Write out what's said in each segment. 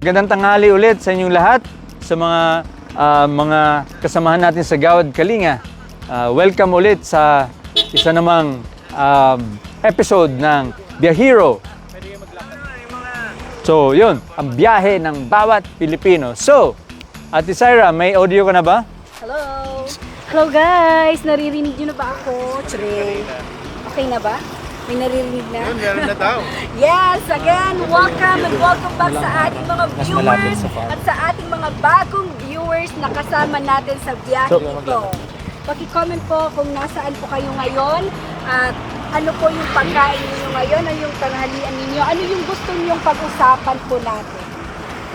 magandang tanghali ulit sa inyong lahat, sa mga kasamahan natin sa Gawad Kalinga. Welcome ulit sa isa namang episode ng Biyahero. So, yun, ang biyahe ng bawat Pilipino. So, Ate Syra, may audio ka na ba? Hello! Hello guys! Naririnig nyo na ba ako? Tsure. Okay na ba? May naririnig na? Meron na daw. Yes! Again, welcome and welcome back sa ating mga viewers at sa ating mga bagong viewers na kasama natin sa biyahe ito. Paki-comment po kung nasaan po kayo ngayon at ano po yung pagkain ninyo ngayon, ano yung tanghalian ninyo, ano yung gusto ninyong pag-usapan po natin.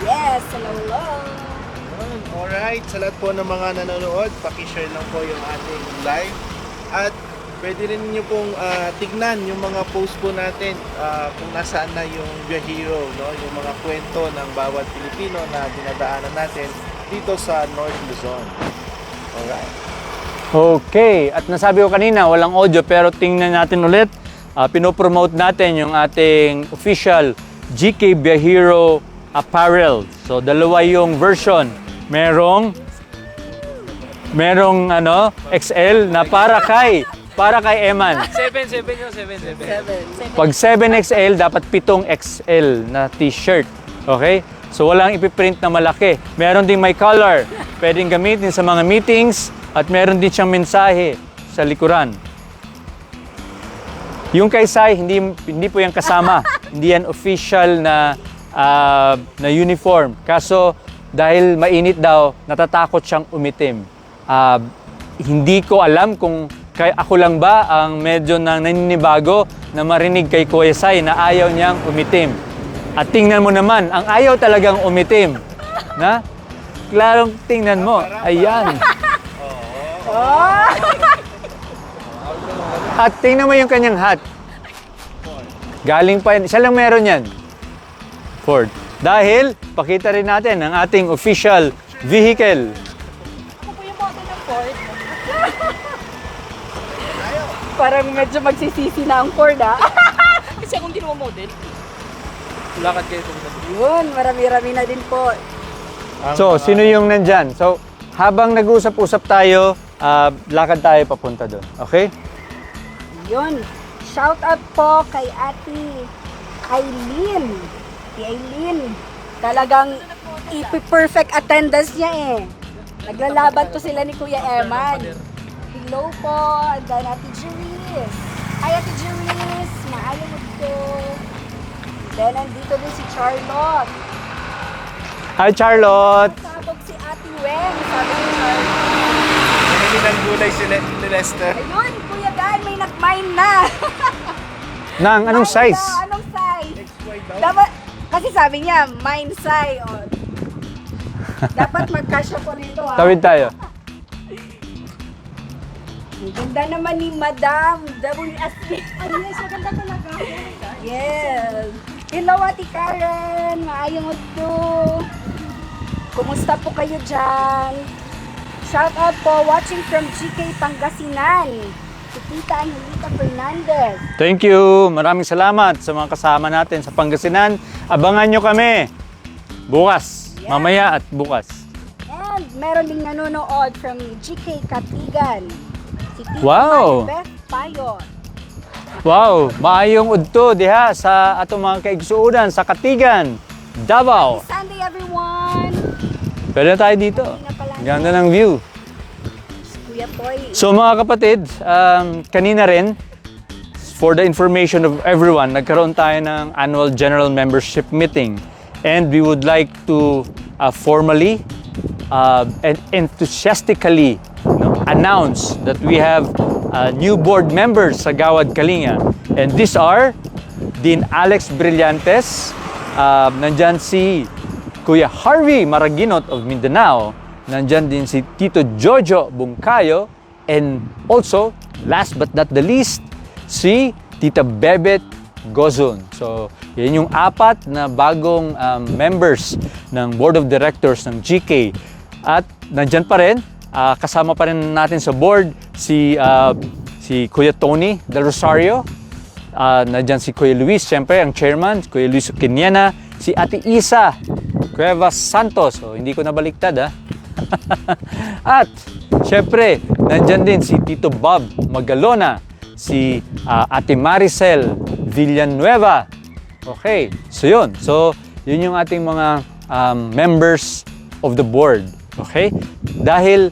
Yes! Hello! Alright, sa lahat po ng mga nanonood, pakishare lang po yung ating live. At pwede rin niyo pong tignan yung mga post po natin kung nasaan na yung Biyahero, no? Yung mga kwento ng bawat Pilipino na dinadaanan natin dito sa North Luzon. Alright. Okay, at nasabi ko kanina, walang audio pero tingnan natin ulit. Pinopromote natin yung ating official GK Biyahero apparel. So, dalawa yung version. Merong XL na para kay Eman. 7 yun, 7. Pag 7XL, dapat 7XL na t-shirt. Okay? So, walang ipiprint na malaki. Meron ding may color. Pwedeng gamitin sa mga meetings at meron din siyang mensahe sa likuran. Yung kay Sai, hindi po yan kasama. Hindi yan official na uniform. Kaso, dahil mainit daw, natatakot siyang umitim. Hindi ko alam kung ako lang ba ang medyo nang naninibago na marinig kay Kuya Sai na ayaw niyang umitim. At tingnan mo naman, ang ayaw talagang umitim. Na? Klarong tingnan mo. Ayan. At tingnan mo yung kanyang hat. Galing pa yan. Siya lang meron yan. Ford. Dahil, pakita rin natin ang ating official vehicle. Ako po yung model ng Ford. Parang medyo magsisisi na ang Ford, ah. Kasi akong ginawa model. Lakad kayo sa Yun, marami-rami na din po. So, sino yung nandyan? So, habang nag-usap-usap tayo, lakad tayo papunta doon. Okay? Yun. Shout out po kay Ate Aileen. Si Aileen. Talagang ipi-perfect attendance niya eh. Naglalaban to sila ni Kuya Eman. Hello po. And then Ate Jeris. Hi Ate Jeris. Maayong mo to. Then nandito din si Charlotte. Hi, Charlotte! Sabog si Ate Wen. Sabi ni Charlotte. Hindi ng gulay si Lester. Ayun, Kuya Dan, may nag-mine na. Nang, anong Mine size? na, anong size? Dapat, kasi sabi niya, mine size. Oh. Dapat magkasya po rito. Tawid tayo. Ang ganda naman ni Madam WSP. Yes, maganda talaga. Yes. Hello, Ate Karen. Maayong udto. Kumusta po kayo dyan? Shout out po, watching from GK Pangasinan. Si Tita Angelita Fernandez. Thank you. Maraming salamat sa mga kasama natin sa Pangasinan. Abangan nyo kami bukas. Yeah. Mamaya at bukas. And meron ding nanonood from GK Katigan. Si Tita Wow. Beth Payon. Wow, maayong udto diha sa atong mga kaigsuunan sa Katigan, Davao. Sunday everyone! Pwede na tayo dito. Ganda ng view. Kuya Toy. So mga kapatid, kanina rin, for the information of everyone, nagkaroon tayo ng annual general membership meeting. And we would like to formally and enthusiastically announce that we have new board members sa Gawad Kalinga. And these are Dean Alex Brillantes, nandyan si Kuya Harvey Maraginot of Mindanao, nandyan din si Tito Jojo Bungkayo, and also, last but not the least, si Tita Bebet Gozon. So, yan yung 4 na bagong members ng Board of Directors ng GK. At nandyan pa rin, kasama pa rin natin sa board si Kuya Tony Del Rosario, nandyan si Kuya Luis, siyempre ang chairman, Kuya Luis Quiniana, si Ate Isa Cuevas Santos. So, hindi ko nabaliktad ha. At syempre, nandyan din si Tito Bob Magalona, si Ate Maricel Villanueva. Okay, so yun. So, yun yung ating mga members of the board. Okay? Dahil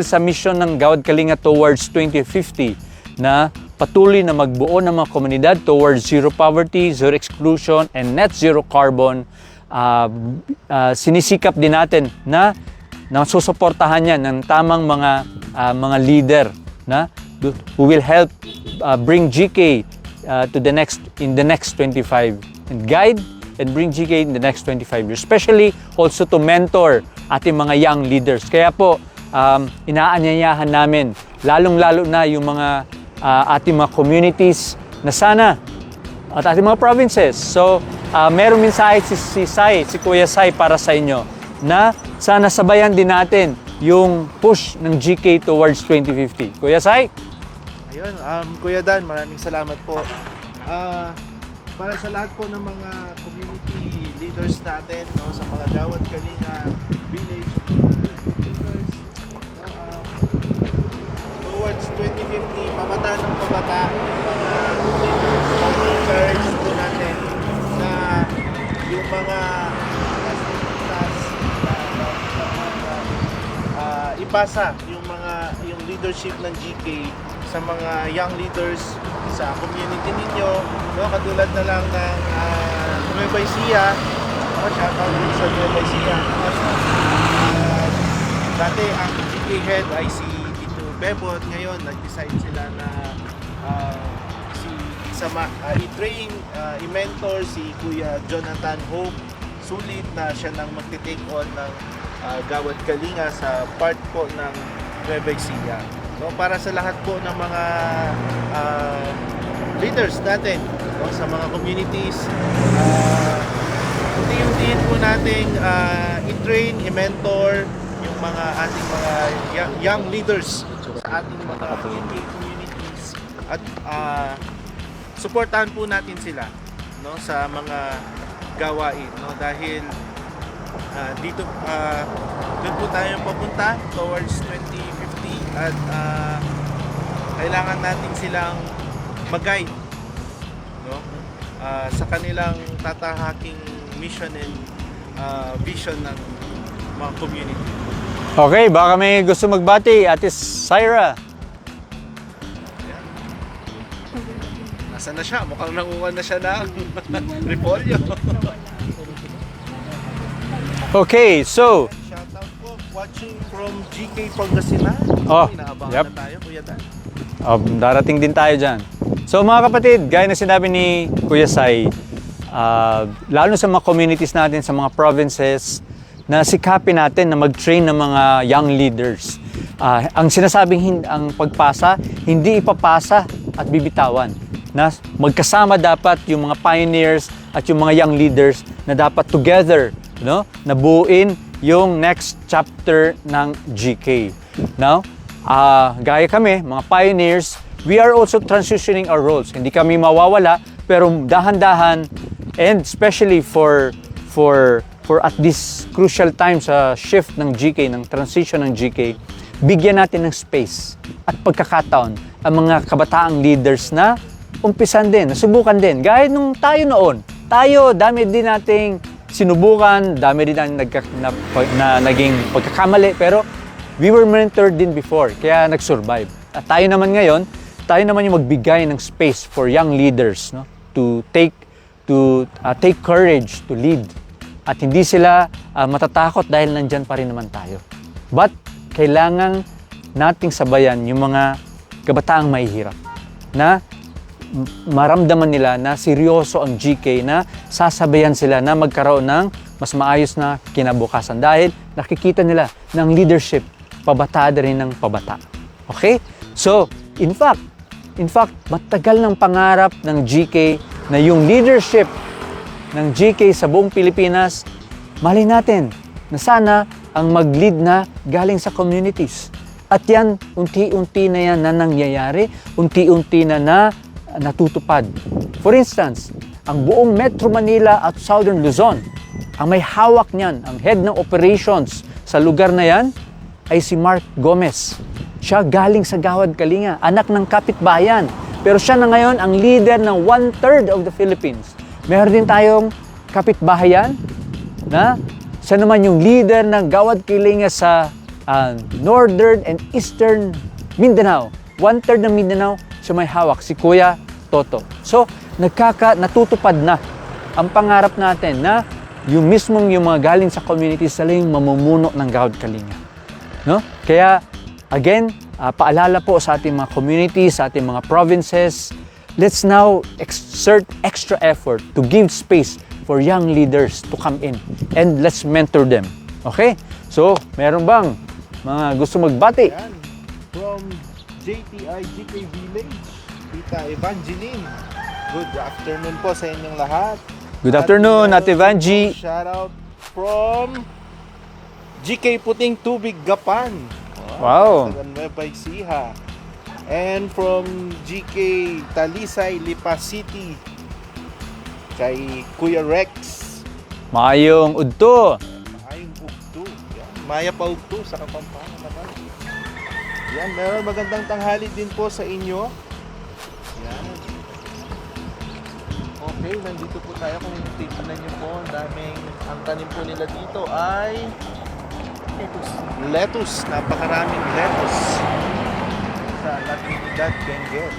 sa mission ng Gawad Kalinga towards 2050 na patuloy na magbuo ng mga komunidad towards zero poverty, zero exclusion, and net zero carbon, sinisikap din natin na susuportahan yan ng tamang mga leader na who will help bring GK in the next 25 and guide and bring GK in the next 25 years, especially also to mentor ating mga young leaders. Kaya po inaanyayahan namin lalong-lalo na yung mga ating mga communities na sana at ating mga provinces. So meron mensahe si Kuya Sai para sa inyo na sana sabayan din natin yung push ng GK towards 2050. Kuya Sai? Ayun, Kuya Dan, maraming salamat po. Para sa lahat po ng mga community leaders natin, no, sa mga Gawad Kalinga village leaders, towards 2050, pabata ng pabata yung mga leaders po natin na yung mga ipasa yung leadership ng GK sa mga young leaders sa community ninyo, no, katulad na lang ng Nueva Ecija, shout out sa Nueva Ecija. Dati ang GK head ay si Tito Bebot, ngayon nag-decide sila na i-train, i-mentor si Kuya Jonathan Hope Sulit na siya nang magte-take on ng Gawad Kalinga sa part po ng Nueva Ecija. So, para sa lahat po ng mga leaders natin, no, sa mga communities, unti-untiin po natin i-train, i-mentor yung mga ating mga young leaders sa ating mga communities at suportahan po natin sila, no, sa mga gawain, no, dahil dito doon po tayo papunta towards 2050 at kailangan natin silang mag-guide, no, sa kanilang tatahaking mission and vision ng mga community. Okay, baka may gusto magbati, Ate Syra. Nasaan na siya? Mukhang nanguha na siya ng repolyo. Okay, so Shout out po, watching from GK Pangasinan. Oh, Inaabangan yep. na tayo, Kuya Dan. darating din tayo dyan. So mga kapatid, gaya na sinabi ni Kuya Sai, lalo sa mga communities natin, sa mga provinces, na sikapin natin na mag-train ng mga young leaders. Ang sinasabing ang pagpasa, hindi ipapasa at bibitawan. Na magkasama dapat yung mga pioneers at yung mga young leaders na dapat together, no, nabuuin yung next chapter ng GK. Now, gaya kami, mga pioneers, we are also transitioning our roles. Hindi kami mawawala, pero dahan-dahan, and especially for at this crucial time sa shift ng GK, ng transition ng GK, bigyan natin ng space at pagkakataon ang mga kabataang leaders na umpisan din, nasubukan din. Gaya nung tayo noon, tayo, dami din nating sinubukan, dami din natin naging pagkakamali, pero we were mentored din before, kaya nag-survive. At tayo naman ngayon, tayo naman yung magbigay ng space for young leaders, no, to take courage to lead. At hindi sila matatakot dahil nandyan pa rin naman tayo. But kailangan nating sabayan yung mga kabataang mahihirap na maramdaman nila na seryoso ang GK, na sasabayan sila na magkaroon ng mas maayos na kinabukasan dahil nakikita nila ng leadership pabata rin ng pabata. Okay? So, in fact, matagal ng pangarap ng GK na yung leadership ng GK sa buong Pilipinas, mali natin na sana ang mag-lead na galing sa communities. At yan, unti-unti na yan na nangyayari, unti-unti na natutupad. For instance, ang buong Metro Manila at Southern Luzon, Ang may hawak niyan, ang head ng operations sa lugar na yan, ay si Mark Gomez. Siya galing sa Gawad Kalinga, anak ng kapitbayan. Pero siya na ngayon ang leader ng 1/3 of the Philippines. Meron din tayong kapitbahayan na siya naman yung leader ng Gawad Kalinga sa Northern and Eastern Mindanao. 1/3 ng Mindanao, siya may hawak, si Kuya Toto. So, natutupad na ang pangarap natin na yung mga galing sa community sila yung mamumuno ng Gawad Kalinga. No? Kaya, again, paalala po sa ating mga communities, sa ating mga provinces, let's now exert extra effort to give space for young leaders to come in and let's mentor them. Okay? So, meron bang mga gusto magbati? Yan. From JTI GK Village, Tita Evangeline. Good afternoon po sa inyong lahat. Good afternoon, At Ate Vanji. shout out from GK Puting Tubig Gapan. Wow. Sa Nueva Ecija. And from GK Talisay Lipa City, kay Kuya Rex. Mayong udto. Maayong Ugto. Yan. Maya pa Ugto sa Kapampangan naman. Yan, meron magandang tanghali din po sa inyo. Yan. Okay, nandito po tayo. Kung tingnan niyo po, ang daming, ang tanim po nila dito ay lettuce. Napakaraming lettuce sa La Trinidad, Benguet.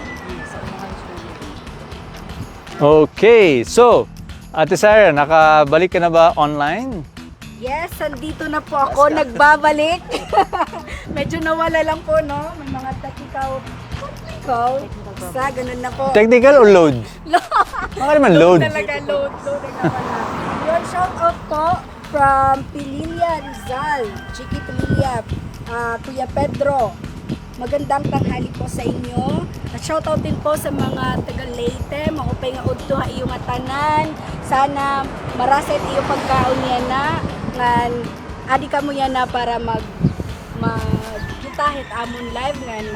Okay, so, Ate Sarah, nakabalik ka na ba online? Yes, andito na po ako, nagbabalik. Medyo nawala lang po, no? May mga technical sa ganun na po. Technical or load? Baka naman load. Talaga, load na pala. Yun, shout out po from Pililla, Rizal, Chiki Pililla, Kuya Pedro. Magandang tanghali po sa inyo. At shoutout din po sa mga taga Leyte, maupay nga udto ha iyong atanan. Sana maraset iyo pagkaon niya na ngan adi ka mo yan na para magkitahit amon live ngan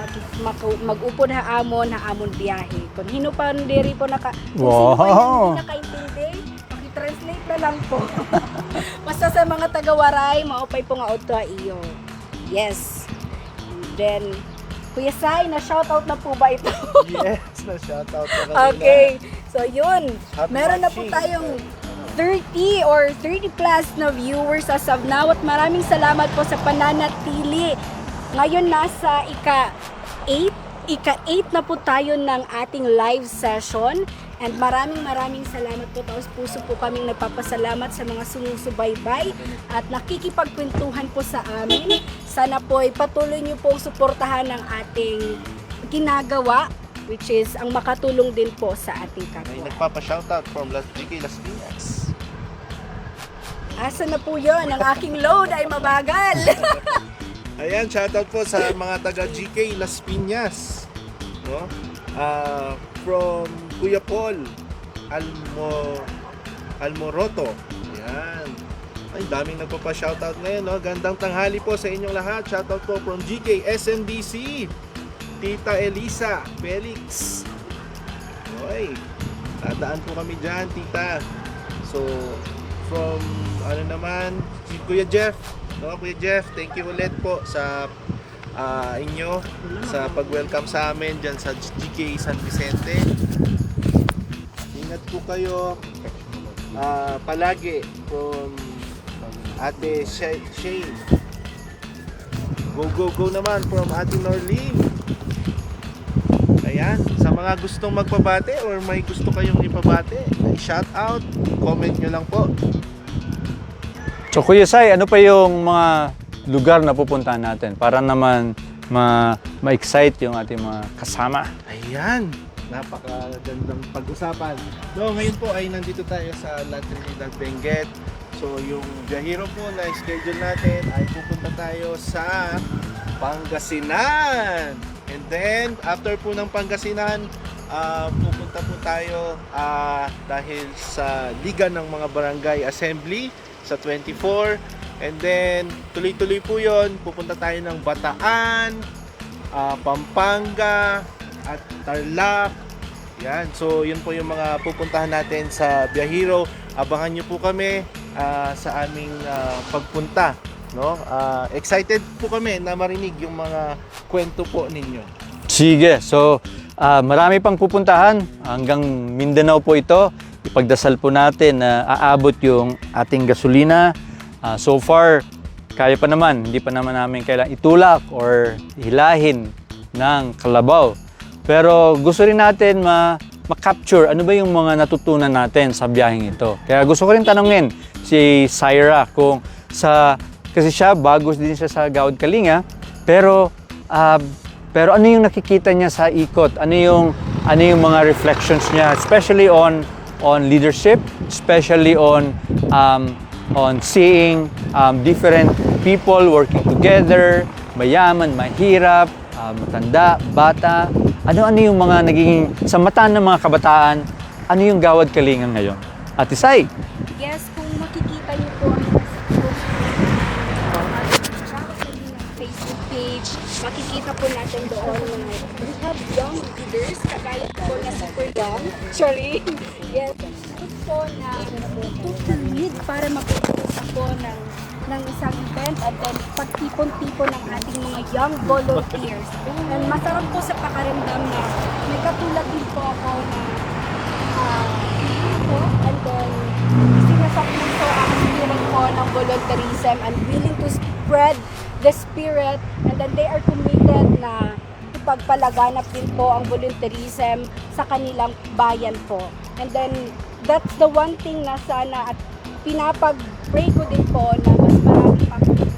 mag-upod ha amon biyahe. Kung hino pa diri po kung sino pa Wow. hindi nakaintindi, paki-translate na lang po. Basta sa mga taga-Waray, maupay po nga udto ha iyo. Yes. Then, Kuya Sai, na-shoutout na po ba ito? Yes, na-shoutout na kanila. Okay. So, yun. Happy Meron na po watching. tayong 30 or 30 plus na viewers as of now. At maraming salamat po sa pananatili. Ngayon, nasa ika-8 na po tayo ng ating live session. And maraming salamat po. Taos puso po kaming nagpapasalamat sa mga sumusubaybay at nakikipagkwentuhan po sa amin. Sana po ay patuloy niyo pong suportahan ang ating ginagawa, which is ang makatulong din po sa ating May kapwa. nagpapa-shoutout from GK Las Piñas. Asa na po yun? Ang aking load ay mabagal. Ayan, shoutout po sa mga taga GK Las Piñas. No? From Kuya Paul Almoroto. Ayan. Ay, daming nagpapa-shoutout ngayon, no? Gandang tanghali po sa inyong lahat. Shoutout po from GK SNDC. Tita Elisa Felix. Oy, dadaan po kami dyan, tita. So, from si Kuya Jeff. No, Kuya Jeff, thank you ulit po sa inyo sa pag-welcome sa amin dyan sa GK San Vicente. Ingat po kayo palagi from Ate Shane. Go naman from Ate Norlene. Ayan, sa mga gustong magpabate or may gusto kayong ipabate, shout out, comment nyo lang po. So Kuya Sai, ano pa yung mga lugar na pupuntahan natin para naman ma-excite yung ating mga kasama? Ayan, napakagandang pag-usapan. No, ngayon po ay nandito tayo sa La Trinidad, Benguet. So yung biyahero po na schedule natin ay pupunta tayo sa Pangasinan. And then, after po ng Pangasinan, pupunta po tayo dahil sa Liga ng mga Barangay Assembly sa 24. And then, tuloy-tuloy po yun. Pupunta tayo ng Bataan, Pampanga, at Tarlac. Yan. So, yun po yung mga pupuntahan natin sa Biyahero. Abangan nyo po kami. sa aming pagpunta. No? Excited po kami na marinig yung mga kwento po ninyo. Sige, so marami pang pupuntahan hanggang Mindanao po ito. Ipagdasal po natin na aabot yung ating gasolina. So far, kaya pa naman, hindi pa naman namin kailangan itulak or hilahin ng kalabaw. Pero gusto rin natin ma-capture ano ba yung mga natutunan natin sa biyaheng ito. Kaya gusto ko rin tanungin si Syra kung kasi siya, bago din siya sa Gawad Kalinga, pero ano yung nakikita niya sa ikot? Ano yung mga reflections niya, especially on leadership, especially on seeing different people working together, mayaman, mahirap, matanda, bata. Ano yung mga nagiging, sa mata ng mga kabataan, ano yung Gawad Kalinga ngayon? Ate Sai? Yes, kung makikita niyo po ang Facebook page, makikita po natin doon na we have young leaders, kagaya po na super young. Sorry. Yes. Po na to lead para mag-produce ako ng isang event at then pagtipon-tipon ng ating mga young volunteers. And masarap po sa pakaramdam na may katulad din po ako na and then sinasakyan ko ang spirit ko ng volunteerism and willing to spread the spirit, and then they are committed na ipagpalaganap din po ang volunteerism sa kanilang bayan po. And then that's the one thing na sana at pinapag-pray ko din po na mas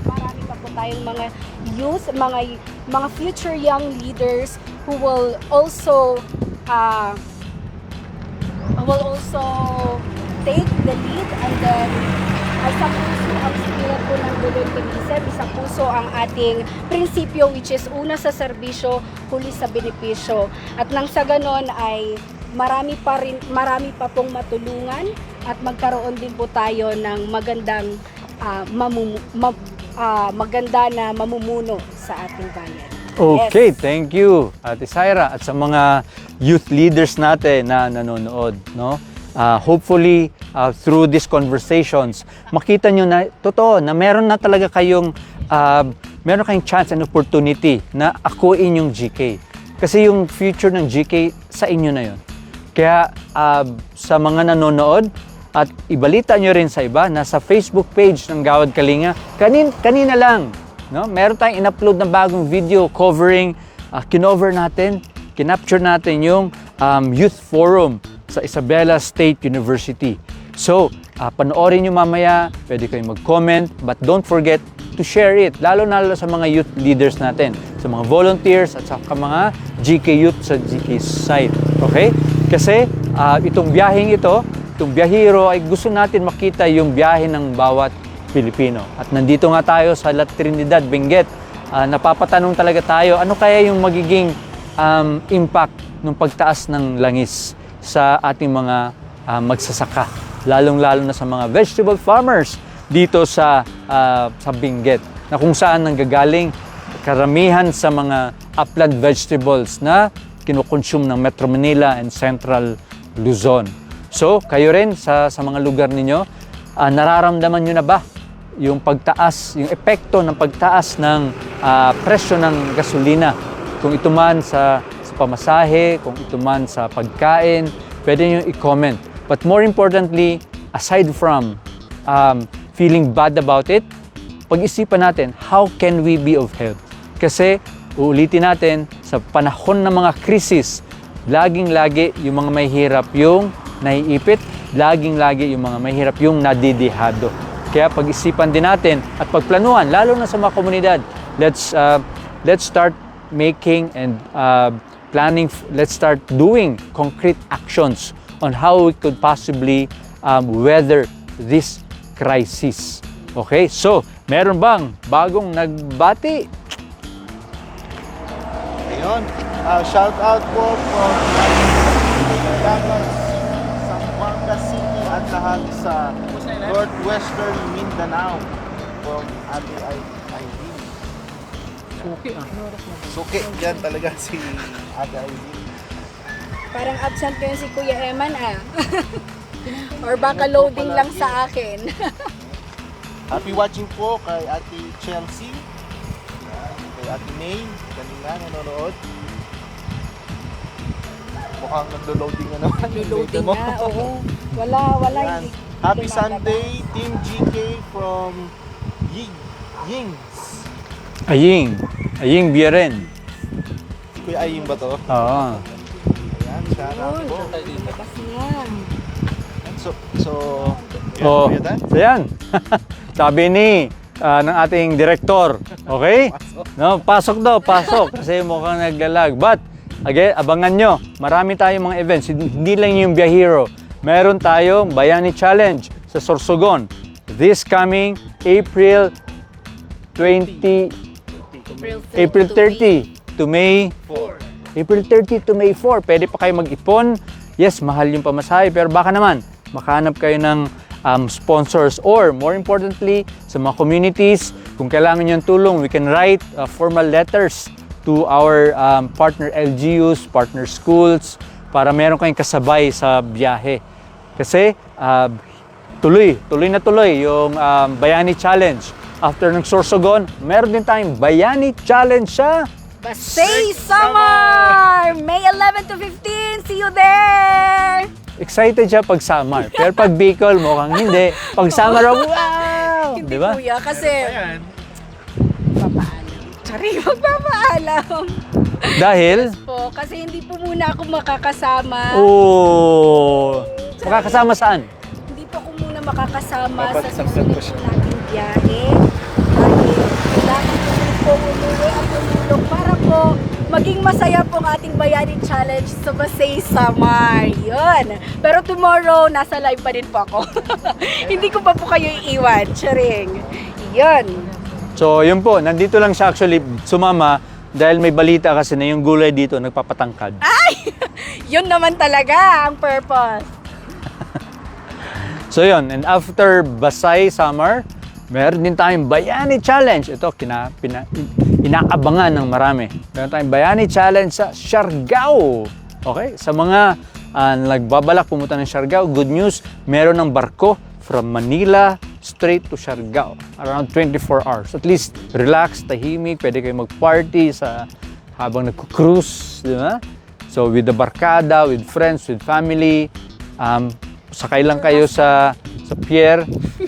marami pa po tayong mga youth, mga future young leaders who will also take the lead, and then isa puso ang spirit po ng volunteerism, isa puso ang ating prinsipyo, which is una sa serbisyo, huli sa benepisyo. At nang sa ganon ay marami pa pong matulungan at magkaroon din po tayo ng maganda na mamumuno sa ating bayan. Okay, Yes. thank you, Ate Syra, at sa mga youth leaders natin na nanonood, no? Hopefully, through these conversations, makita nyo na totoo na meron na talaga kayong chance and opportunity na akuin yung GK. Kasi yung future ng GK sa inyo na yun. Kaya sa mga nanonood, at ibalita nyo rin sa iba na sa Facebook page ng Gawad Kalinga, kanina lang, no? Meron tayong in-upload na bagong video covering, kinapture natin yung youth forum sa Isabela State University. So, panoorin nyo mamaya, pwede kayong mag-comment, but don't forget to share it, lalo sa mga youth leaders natin, sa mga volunteers at sa mga GK youth sa GK site. Okay? Kasi itong biyaheng ito, itong biyahero, ay gusto natin makita yung biyahe ng bawat Pilipino. At nandito nga tayo sa La Trinidad, Benguet. Napapatanong talaga tayo, ano kaya yung magiging impact ng pagtaas ng langis sa ating mga magsasaka, lalong-lalo na sa mga vegetable farmers dito sa Benguet, na kung saan nanggagaling karamihan sa mga upland vegetables na kinukonsume ng Metro Manila and Central Luzon. So, kayo rin sa mga lugar ninyo, nararamdaman nyo na ba yung pagtaas, yung epekto ng pagtaas ng presyo ng gasolina? Kung ito man sa pamasahe, kung ito man sa pagkain, pwede nyo i-comment. But more importantly, aside from feeling bad about it, pag-isipan natin, how can we be of help? Kasi, uulitin natin, sa panahon ng mga krisis, laging-lagi yung mga mahihirap yung naiipit, laging-lagi yung mga mahihirap yung nadidihado. Kaya pag-isipan din natin at pagplanuhan, lalo na sa mga komunidad, let's start making and planning, let's start doing concrete actions on how we could possibly weather this crisis. Okay, so meron bang bagong nagbati? Ayun, shout out po from Zamboanga City at lahat sa Northwestern Mindanao from Ate Aileen. Suki, yan talaga si Ate Aileen. Parang absent ko yun si Kuya Eman Or baka loading lang sa akin. Happy watching po kay Ate Chelsea. Yan, kay Ate May. Kanina nanonood. Mukhang naglo-loading na naman. Loading na, oo. Wala, Yan. hindi. Happy lumalabas. Sunday, Team GK from Yings. Aying Bieren. Kuya Aying ba to? Oo. Ayan, shout out Yun, po. lumabas niya. So, Oh, Kuya Dan? so yan. Sabi ng ating director, okay? No, pasok daw, pasok. Kasi mukhang naglalag. But, again, abangan nyo. Marami tayong mga events. Hindi lang yung Biyahero. Meron tayong Bayani Challenge sa Sorsogon. This coming April 30 to May 4. April 30 to May 4. Pwede pa kayo mag-ipon. Yes, mahal yung pamasahe. Pero baka naman, makahanap kayo ng sponsors. Or, more importantly, sa mga communities, kung kailangan nyo ng tulong, we can write formal letters to our partner LGUs, partner schools, para meron kayong kasabay sa biyahe. Kasi, tuloy na tuloy yung Bayani Challenge. After ng Sorsogon, meron din tayong Bayani Challenge sa Basay Summer! May 11 to 15, see you there! excited siya pag summer. Pero pag Bicol, mukhang hindi. Pag summer, wow! Hindi Di ba? kuya, kasi Ayan. magpapaalam. Sorry, magpapaalam. Dahil, Po, kasi hindi po muna ako makakasama. oh, makakasama saan? Hindi po ako muna makakasama Dapat sa saksak susunod ko siya. po nating biyahe. Dahil kailangan po umuwi at tumulong para po maging masaya po ang ating Bayani Challenge sa Basay Samar. Yun. Pero tomorrow, nasa live pa rin po ako. Hindi ko pa po kayo iiwan. Charing. Yun. So, yun po, nandito lang siya actually sumama dahil may balita kasi na yung gulay dito nagpapatangkad. Yun naman talaga ang purpose. So yun, and after Basay Summer, meron din tayong Bayani Challenge. Ito, inaabangan ng marami. Meron tayong Bayani Challenge sa Siargao. Okay? Sa mga nagbabalak pumunta ng Siargao, good news, meron ng barko from Manila straight to Siargao. Around 24 hours. At least, relax, tahimik, pwede kayo mag-party habang nagko-cruise, di ba? So, with the barkada, with friends, with family, sakay lang kayo sa pier.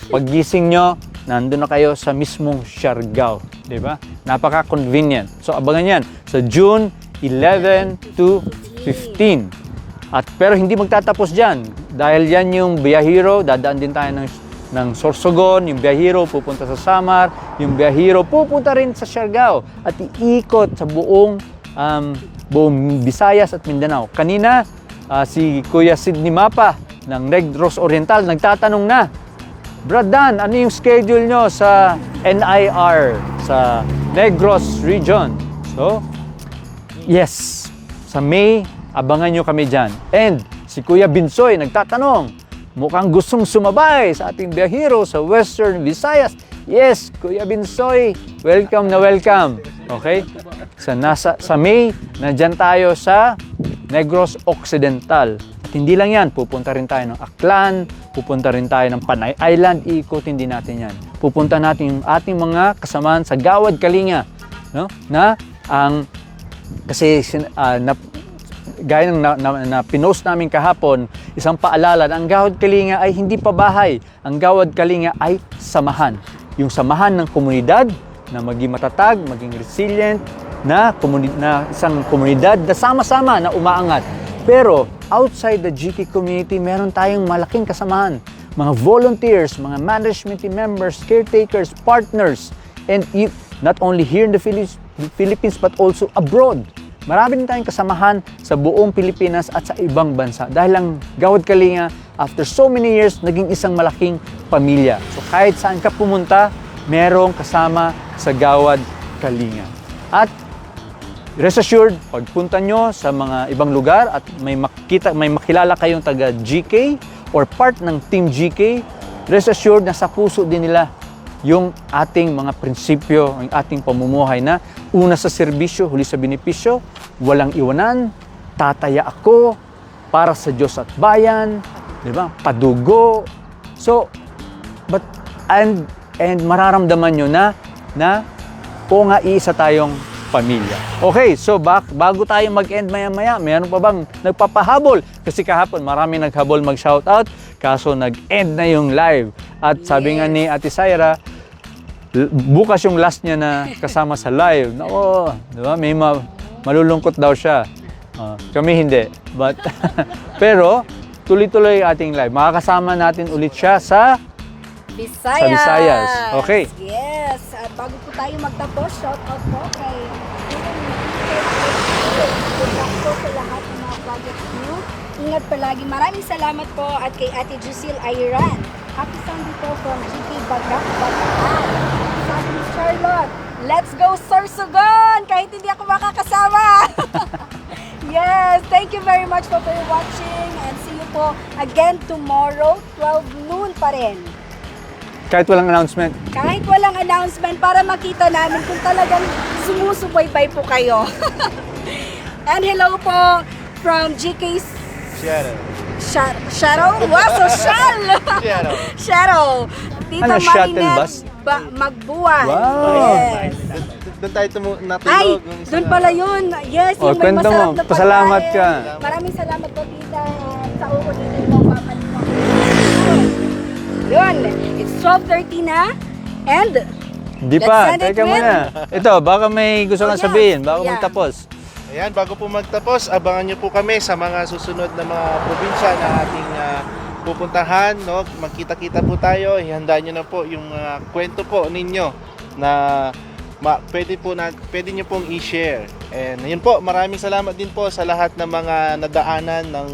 Paggising nyo, nandun na kayo sa mismong Siargao. Di ba? Napaka-convenient. So, abangan yan sa June 11 to 15. Pero hindi magtatapos dyan. Dahil yan yung Biyahero, dadaan din tayo ng Sorsogon, yung Biyahero pupunta sa Samar, yung Biyahero pupunta rin sa Siargao at iikot sa buong Visayas at Mindanao. Kanina, si Kuya Sidney Mapa ng Negros Oriental nagtatanong na, Brad Dan, ano yung schedule nyo sa NIR, sa Negros Region? So, yes, sa May, abangan nyo kami dyan. And si Kuya Binsoy nagtatanong, mukhang gustong sumabay sa ating Biyahero sa Western Visayas. Yes, Kuya Binsoy, welcome na welcome. Okay? Sa May, nandyan tayo sa Negros Occidental. At hindi lang yan, pupunta rin tayo ng Aklan, pupunta rin tayo ng Panay Island, iikutin din natin yan. Pupunta natin yung ating mga kasamaan sa Gawad Kalinga, no? Gaya ng na pinost namin kahapon, isang paalala na ang Gawad Kalinga ay hindi pa bahay. Ang Gawad Kalinga ay samahan. Yung samahan ng komunidad na maging matatag, maging resilient, na isang komunidad na sama-sama na umaangat. Pero outside the GK community, meron tayong malaking kasamahan. Mga volunteers, mga management team members, caretakers, partners, and not only here in the Philippines but also abroad. Marami din tayong kasamahan sa buong Pilipinas at sa ibang bansa. Dahil ang Gawad Kalinga, after so many years, naging isang malaking pamilya. So kahit saan ka pumunta, merong kasama sa Gawad Kalinga. At rest assured, pagpunta nyo sa mga ibang lugar at may makilala kayong taga GK or part ng Team GK, rest assured na sa puso din nila yung ating mga prinsipyo, ang ating pamumuhay na una sa serbisyo, huli sa benepisyo, walang iwanan, tataya ako para sa Diyos at bayan, di ba? Padugo. So, and and mararamdaman nyo na o nga isa tayong pamilya. Okay, so bago tayo mag-end maya-maya, mayroon pa bang nagpapahabol? Kasi kahapon marami naghabol mag-shoutout, kaso nag-end na yung live. At sabi nga ni Ate Syra, bukas yung last niya na kasama sa live. Nako, di ba? May malulungkot daw siya. Kami hindi. But pero tuloy-tuloy ating live. Makakasama natin ulit siya sa Visayas. Okay. Yes. At bago po tayo magtapos, shout out po kay good luck po sa lahat ng mga project niyo. Ingat palagi. Maraming salamat po at kay Ate Jusil Ayran. Happy Sunday po from GP Bagak, Bataan. Sabi ni Charlotte, let's go Sorsogon! Kahit hindi ako makakasama. Yes, thank you very much po for watching and see you po again tomorrow, 12 noon pa rin. Kahit walang announcement. Kahit walang announcement para makita namin kung talagang sumusubaybay po kayo. And hello po from GK Shadow? Wow, social! Shadow. Tita Ano, shuttle Marinette bus? Magbuwan. Wow. Yes. Doon tayo Ay, natulog. doon pala yun. Yes, Oh, yung may kwento mo. masarap na Pasalamat pagkain. ka. Maraming salamat po, tita. Sa uulitin mo, babalik mo. Yun. It's 12:30 na. And, Hindi Let's pa. send it Teka with- muna. Ito, baka may gusto kang yes. sabihin. Baka Yeah. magtapos. Ayan, bago po magtapos, abangan nyo po kami sa mga susunod na mga probinsya na ating pupuntahan. No? Magkita-kita po tayo. Ihanda nyo na po yung kwento po ninyo na pwede nyo pong i-share. And yun po, maraming salamat din po sa lahat ng mga nadaanan ng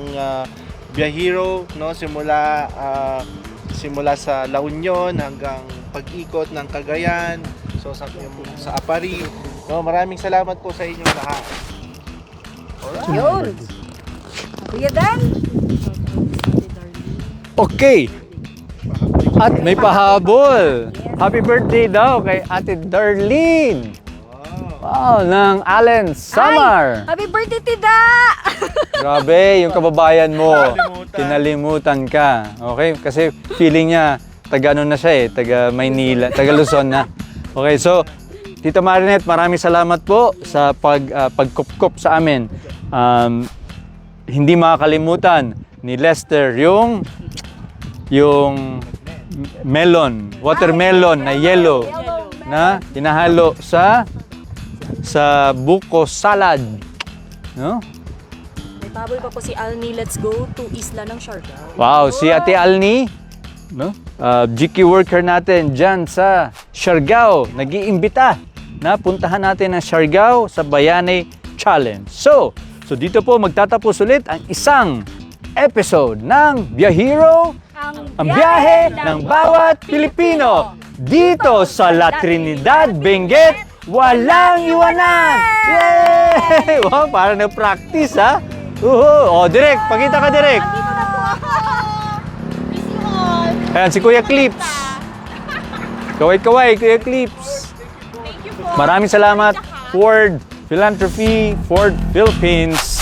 Biyahero, no? Simula sa La Union hanggang pag-ikot ng Cagayan, so sa Apari. No, maraming salamat po sa inyong lahat. yun. Kuya Dan? Okay. At may pahabol. Happy birthday daw kay Ate Darlene. Wow, ng Allen Samar. Ay, happy birthday, Tida! Grabe, yung kababayan mo. Kinalimutan. Kinalimutan ka. Okay? Kasi feeling niya, taga ano na siya taga Maynila, taga Luzon na. Okay, so, Tita Marinette, maraming salamat po sa pagkupkup sa amin. Hindi makakalimutan ni Lester yung watermelon na yellow na hinahalo sa buko salad. No? May paboy pa po si Alni, let's go to Isla ng Siargao. Wow, si Ate Alni, no? GK worker natin dyan sa Siargao, nag-iimbita na puntahan natin ang Siargao sa Bayani Challenge. So dito po magtatapos ulit ang isang episode ng Biyahero, ang biyahe ng bawat Pilipino dito sa La Trinidad, Benguet, walang iwanan! Yay! Wow, parang na-practice ha? O, direct, pakita ka direct. Dito na po ako! Miss you all! Ayan, si Kuya Clips. Kaway-kaway, Kuya Clips. Thank you po! Maraming salamat, Ford Philanthropy, Ford Philippines.